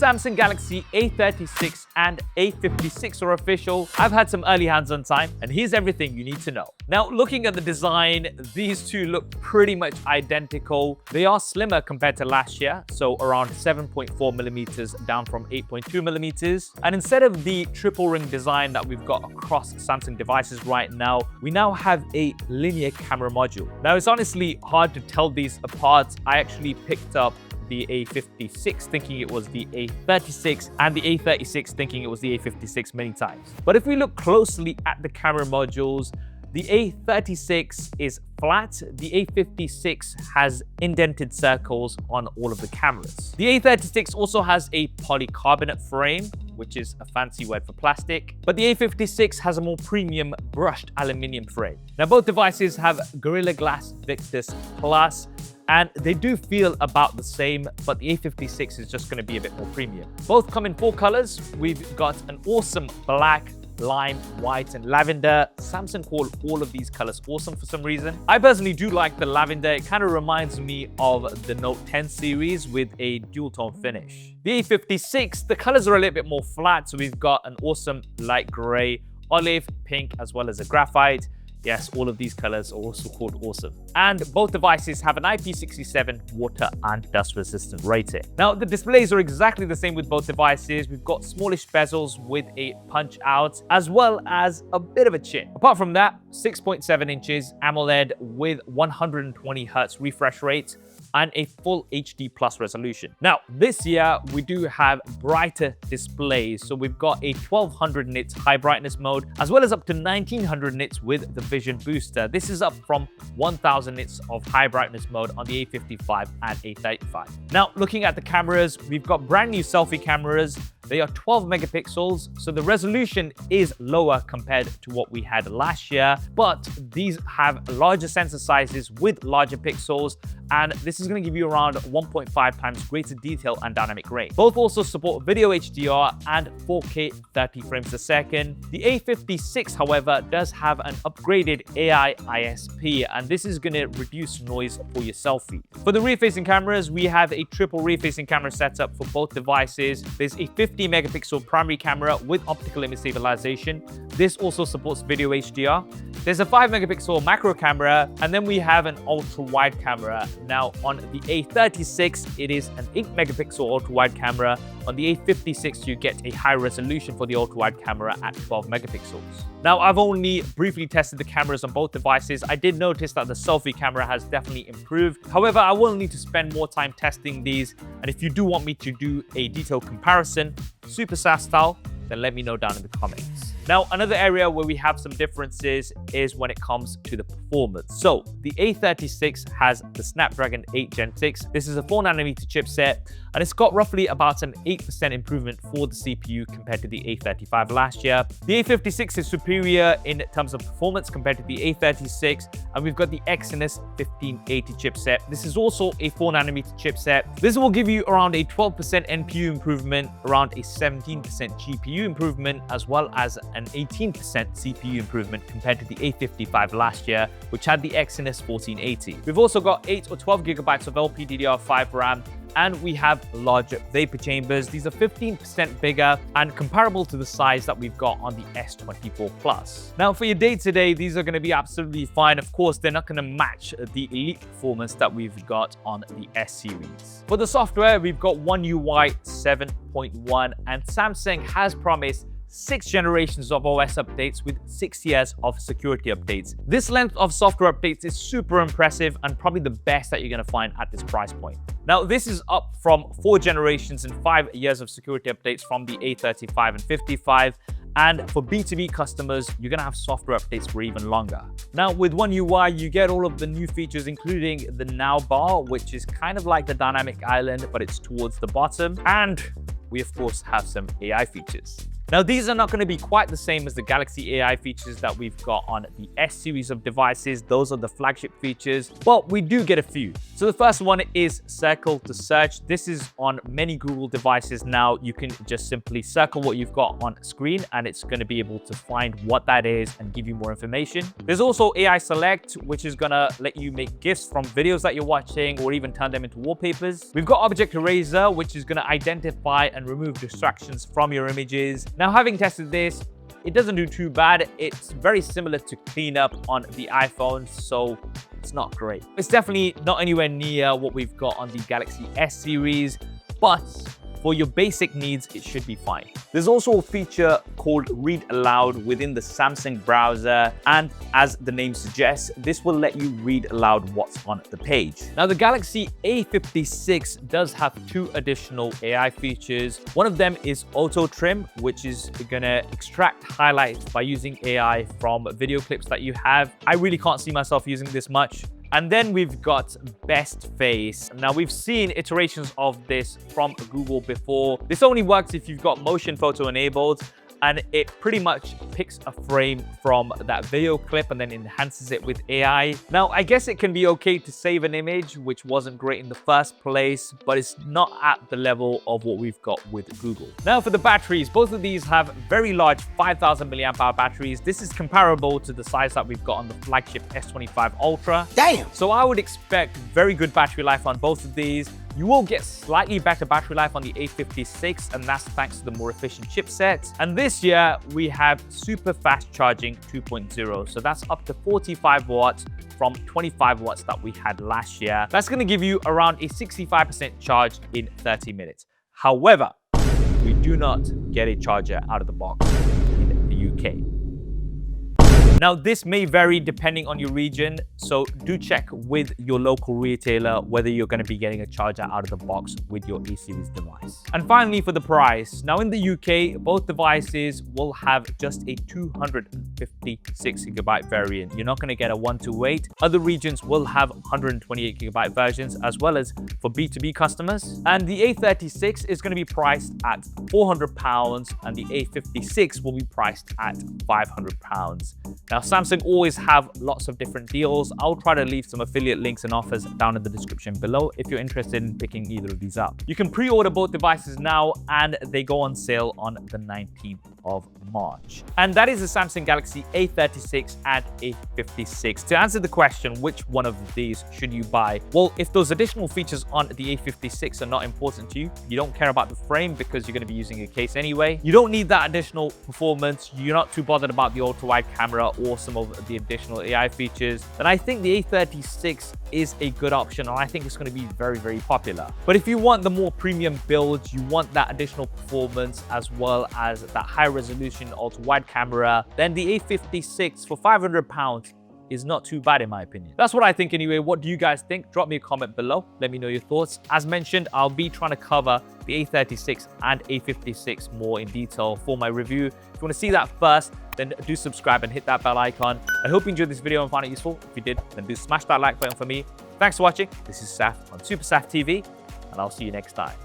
Samsung Galaxy A36 and A56 are official. I've had some early hands-on time, and here's everything you need to know. Now, looking at the design, these two look pretty much identical. They are slimmer compared to last year, so around 7.4 millimeters down from 8.2 millimeters. And instead of the triple ring design that we've got across Samsung devices right now, we now have a linear camera module. Now, it's honestly hard to tell these apart. I actually picked up the A56 thinking it was the A36 and the A36 thinking it was the A56 many times. But if we look closely at the camera modules, the A36 is flat, the A56 has indented circles on all of the cameras. The A36 also has a polycarbonate frame, which is a fancy word for plastic, but the A56 has a more premium brushed aluminium frame. Now, both devices have Gorilla Glass Victus Plus, and they do feel about the same, but the A56 is just going to be a bit more premium. Both come in 4 colors. We've got an awesome black, lime, white, and lavender. Samsung call all of these colors awesome for some reason. I personally do like the lavender. It kind of reminds me of the Note 10 series with a dual tone finish. The A56, the colors are a little bit more flat, so we've got an awesome light gray, olive, pink, as well as a graphite. Yes, all of these colors are also called awesome. And both devices have an IP67 water and dust resistant rating. Now, the displays are exactly the same with both devices. We've got smallish bezels with a punch out, as well as a bit of a chin. Apart from that, 6.7 inches AMOLED with 120 Hz refresh rate and a full HD plus resolution. Now, this year, we do have brighter displays. So we've got a 1200 nits high brightness mode, as well as up to 1900 nits with the Vision Booster. This is up from 1000 nits of high brightness mode on the A55 and A35. Now, looking at the cameras, we've got brand new selfie cameras. They are 12 megapixels, so the resolution is lower compared to what we had last year, but these have larger sensor sizes with larger pixels, and this is going to give you around 1.5 times greater detail and dynamic range. Both also support video HDR and 4K 30 frames a second. The A56, however, does have an upgraded AI ISP, and this is going to reduce noise for your selfie. For the rear-facing cameras, we have a triple rear-facing camera setup for both devices. There's a 50 megapixel primary camera with optical image stabilization. This also supports video HDR. There's a 5 megapixel macro camera, and then we have an ultra wide camera. Now, on the A36, it is an 8 megapixel ultra wide camera. On the A56, you get a high resolution for the ultra wide camera at 12 megapixels. Now, I've only briefly tested the cameras on both devices. I did notice that the selfie camera has definitely improved. However, I will need to spend more time testing these. And if you do want me to do a detailed comparison, SuperSaf style, then let me know down in the comments. Now, another area where we have some differences is when it comes to the performance. So, the A36 has the Snapdragon 8 Gen 6. This is a 4nm chipset, and it's got roughly about an 8% improvement for the CPU compared to the A35 last year. The A56 is superior in terms of performance compared to the A36, and we've got the Exynos 1580 chipset. This is also a 4nm chipset. This will give you around a 12% NPU improvement, around a 17% GPU improvement, as well as an 18% CPU improvement compared to the A55 last year, which had the Exynos 1480. We've also got 8 or 12 gigabytes of LPDDR5 RAM, and we have larger vapor chambers. These are 15% bigger and comparable to the size that we've got on the S24 Plus. Now, for your day-to-day, these are going to be absolutely fine. Of course, they're not going to match the elite performance that we've got on the S series. For the software, we've got One UI 7.1, and Samsung has promised 6 generations of OS updates with 6 years of security updates. This length of software updates is super impressive and probably the best that you're going to find at this price point. Now, this is up from 4 generations and 5 years of security updates from the A35 and 55. And for B2B customers, you're going to have software updates for even longer. Now, with One UI, you get all of the new features, including the Now bar, which is kind of like the dynamic island, but it's towards the bottom. And we, of course, have some AI features. Now, these are not going to be quite the same as the Galaxy AI features that we've got on the S series of devices. Those are the flagship features, but we do get a few. So the first one is circle to search. This is on many Google devices now. You can just simply circle what you've got on screen and it's going to be able to find what that is and give you more information. There's also AI Select, which is going to let you make GIFs from videos that you're watching or even turn them into wallpapers. We've got Object Eraser, which is going to identify and remove distractions from your images. Now, having tested this, it doesn't do too bad. It's very similar to Cleanup on the iPhone, so it's not great. It's definitely not anywhere near what we've got on the Galaxy S series, but for your basic needs, it should be fine. There's also a feature called Read Aloud within the Samsung browser. And as the name suggests, this will let you read aloud what's on the page. Now, the Galaxy A56 does have two additional AI features. One of them is Auto Trim, which is gonna extract highlights by using AI from video clips that you have. I really can't see myself using this much. And then we've got Best Face. Now, we've seen iterations of this from Google before. This only works if you've got motion photo enabled, and it pretty much picks a frame from that video clip and then enhances it with AI. Now, I guess it can be okay to save an image, which wasn't great in the first place, but it's not at the level of what we've got with Google. Now, for the batteries, both of these have very large 5,000 milliamp hour batteries. This is comparable to the size that we've got on the flagship S25 Ultra. Damn! So I would expect very good battery life on both of these. You will get slightly better battery life on the A56, and that's thanks to the more efficient chipset. And this year, we have super fast charging 2.0. So that's up to 45 watts from 25 watts that we had last year. That's going to give you around a 65% charge in 30 minutes. However, we do not get a charger out of the box in the UK. Now, this may vary depending on your region, so do check with your local retailer whether you're going to be getting a charger out of the box with your A-series device. And finally, for the price. Now, in the UK, both devices will have just a 256GB variant. You're not going to get a 128. Other regions will have 128GB versions, as well as for B2B customers. And the A36 is going to be priced at £400, and the A56 will be priced at £500. Now, Samsung always have lots of different deals. I'll try to leave some affiliate links and offers down in the description below if you're interested in picking either of these up. You can pre-order both devices now, and they go on sale on the 19th of March. And that is the Samsung Galaxy A36 and A56. To answer the question, which one of these should you buy? Well, if those additional features on the A56 are not important to you, you don't care about the frame because you're going to be using a case anyway, you don't need that additional performance, you're not too bothered about the ultra-wide camera or some of the additional AI features, then I think the A36 is a good option, and I think it's going to be very, very popular. But if you want the more premium build, you want that additional performance as well as that high resolution ultra-wide camera, then the A56 for £500 is not too bad in my opinion. That's what I think anyway. What do you guys think? Drop me a comment below. Let me know your thoughts. As mentioned, I'll be trying to cover the A36 and A56 more in detail for my review. If you want to see that first, then do subscribe and hit that bell icon. I hope you enjoyed this video and found it useful. If you did, then do smash that like button for me. Thanks for watching. This is Saf on SuperSaf TV, and I'll see you next time.